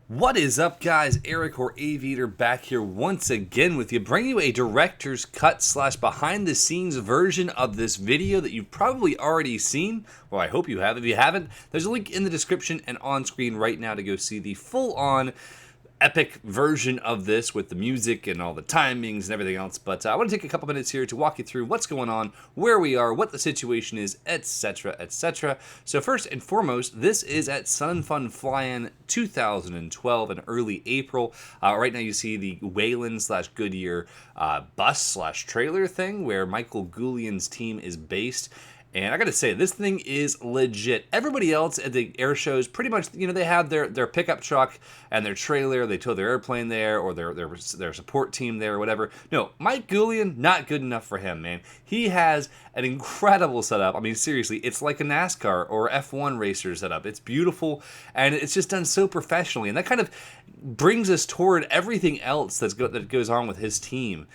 What is up, guys? Eric or Aviator back here once again with you, bringing you a director's cut slash behind the scenes version of this video that you've probably already seen. Well, I hope you have. If you haven't, there's a link in the description and on screen right now to go see the full-on epic version of this with the music and all the timings and everything else. But I want to take a couple minutes here to walk you through what's going on, where we are, what the situation is, etc., etc. So first and foremost, this is at Sun and Fun Flyin 2012 in early April. Right now you see the Wayland slash Goodyear bus slash trailer thing where Michael Goulian's team is based. And I gotta say, this thing is legit. Everybody else at the air shows, pretty much, they have their pickup truck and their trailer. They tow their airplane there, or their support team there, or whatever. No, Mike Goulian, not good enough for him, man. He has an incredible setup. I mean, seriously, it's like a NASCAR or F1 racer setup. It's beautiful, and it's just done so professionally. And that kind of brings us toward everything else that goes on with his team.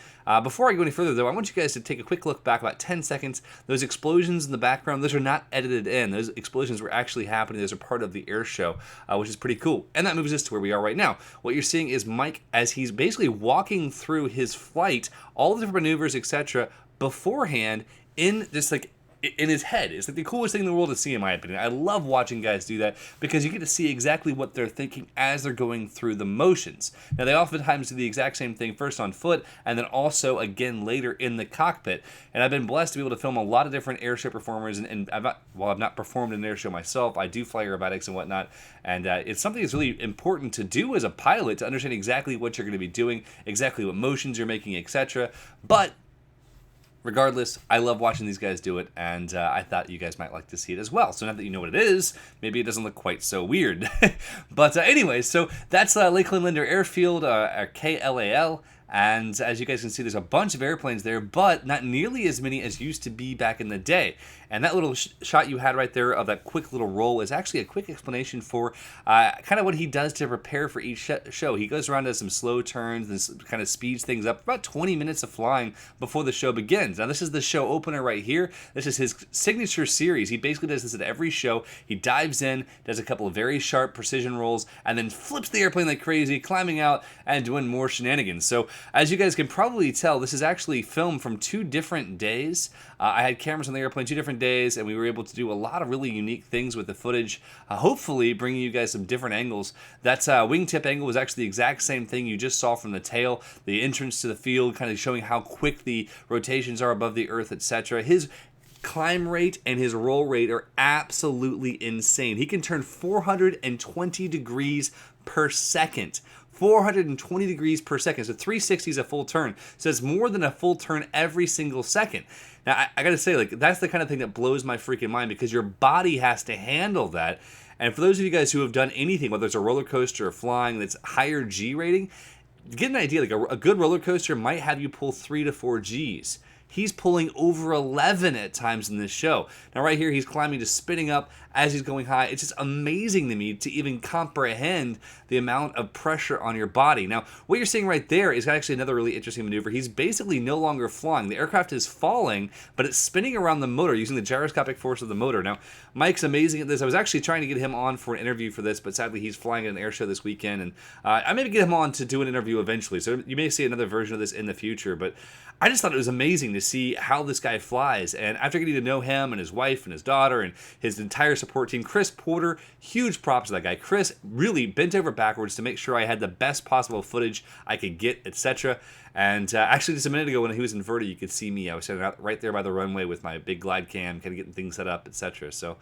Before I go any further, though, I want you guys to take a quick look back, about 10 seconds. Those explosions in the background, those are not edited in. Those explosions were actually happening. Those are part of the air show, which is pretty cool. And that moves us to where we are right now. What you're seeing is Mike, as he's basically walking through his flight, all the different maneuvers, etc., beforehand, in just like in his head. It's like the coolest thing in the world to see, in my opinion. I love watching guys do that because you get to see exactly what they're thinking as they're going through the motions. Now, they oftentimes do the exact same thing first on foot and then also again later in the cockpit. And I've been blessed to be able to film a lot of different airshow performers. And I've not performed in an airshow myself. I do fly aerobatics and whatnot. And it's something that's really important to do as a pilot, to understand exactly what you're going to be doing, exactly what motions you're making, etc. But regardless, I love watching these guys do it, and I thought you guys might like to see it as well. So now that you know what it is, maybe it doesn't look quite so weird. But anyway, so that's Lakeland Linder Airfield, KLAL. And as you guys can see, there's a bunch of airplanes there, but not nearly as many as used to be back in the day. And that little shot you had right there of that quick little roll is actually a quick explanation for kind of what he does to prepare for each show. He goes around, does some slow turns, and kind of speeds things up. About 20 minutes of flying before the show begins. Now, this is the show opener right here. This is his signature series. He basically does this at every show. He dives in, does a couple of very sharp precision rolls, and then flips the airplane like crazy, climbing out and doing more shenanigans. So, as you guys can probably tell, this is actually filmed from 2 different days. I had cameras on the airplane 2 different days, and we were able to do a lot of really unique things with the footage, hopefully bringing you guys some different angles. That wingtip angle was actually the exact same thing you just saw from the tail, the entrance to the field, kind of showing how quick the rotations are above the earth, etc. His climb rate and his roll rate are absolutely insane. He can turn 420 degrees per second. 420 degrees per second. So 360 is a full turn. So it's more than a full turn every single second. Now, I gotta say, like, that's the kind of thing that blows my freaking mind, because your body has to handle that. And for those of you guys who have done anything, whether it's a roller coaster or flying that's higher G rating, get an idea, like a good roller coaster might have you pull 3 to 4 Gs. He's pulling over 11 at times in this show. Now, right here, he's climbing, just spinning up as he's going high. It's just amazing to me to even comprehend the amount of pressure on your body. Now, what you're seeing right there is actually another really interesting maneuver. He's basically no longer flying. The aircraft is falling, but it's spinning around the motor using the gyroscopic force of the motor. Now, Mike's amazing at this. I was actually trying to get him on for an interview for this, but sadly, he's flying at an air show this weekend, and I may get him on to do an interview eventually. So you may see another version of this in the future, but I just thought it was amazing to see how this guy flies. And after getting to know him and his wife and his daughter and his entire support team, Chris Porter, huge props to that guy. Chris really bent over backwards to make sure I had the best possible footage I could get, etc. And actually, just a minute ago when he was inverted, you could see me. I was standing out right there by the runway with my big glide cam, kind of getting things set up, etc. So,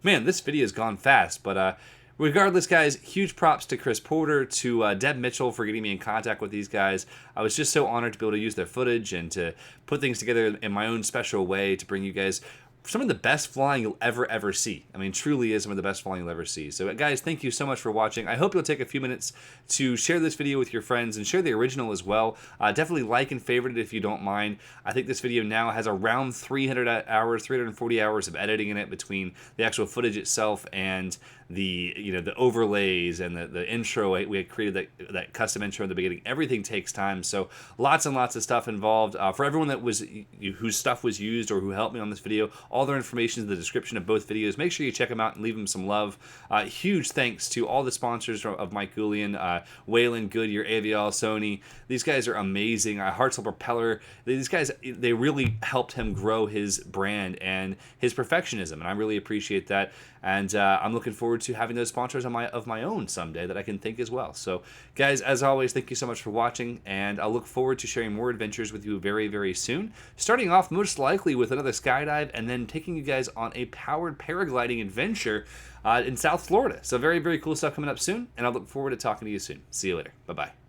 man, this video has gone fast, but regardless, guys, huge props to Chris Porter, to Deb Mitchell for getting me in contact with these guys. I was just so honored to be able to use their footage and to put things together in my own special way to bring you guys some of the best flying you'll ever see. I mean, truly is some of the best flying you'll ever see. So, guys, thank you so much for watching. I hope you'll take a few minutes to share this video with your friends and share the original as well. Definitely like and favorite it if you don't mind. I think this video now has around 300 hours, 340 hours of editing in it between the actual footage itself and the overlays and the intro. We had created that custom intro in the beginning. Everything takes time, so lots and lots of stuff involved. For everyone that was whose stuff was used or who helped me on this video, all their information is in the description of both videos. Make sure you check them out and leave them some love. Huge thanks to all the sponsors of Mike Goulian, Wayland, Goodyear, Avial, Sony. These guys are amazing. Hartzell Propeller. These guys, they really helped him grow his brand and his perfectionism, and I really appreciate that. And I'm looking forward to having those sponsors of my own someday that I can thank as well. So, guys, as always, thank you so much for watching, and I'll look forward to sharing more adventures with you very, very soon. Starting off most likely with another skydive, and then taking you guys on a powered paragliding adventure in South Florida. So very, very cool stuff coming up soon, and I look forward to talking to you soon. See you later. Bye-bye.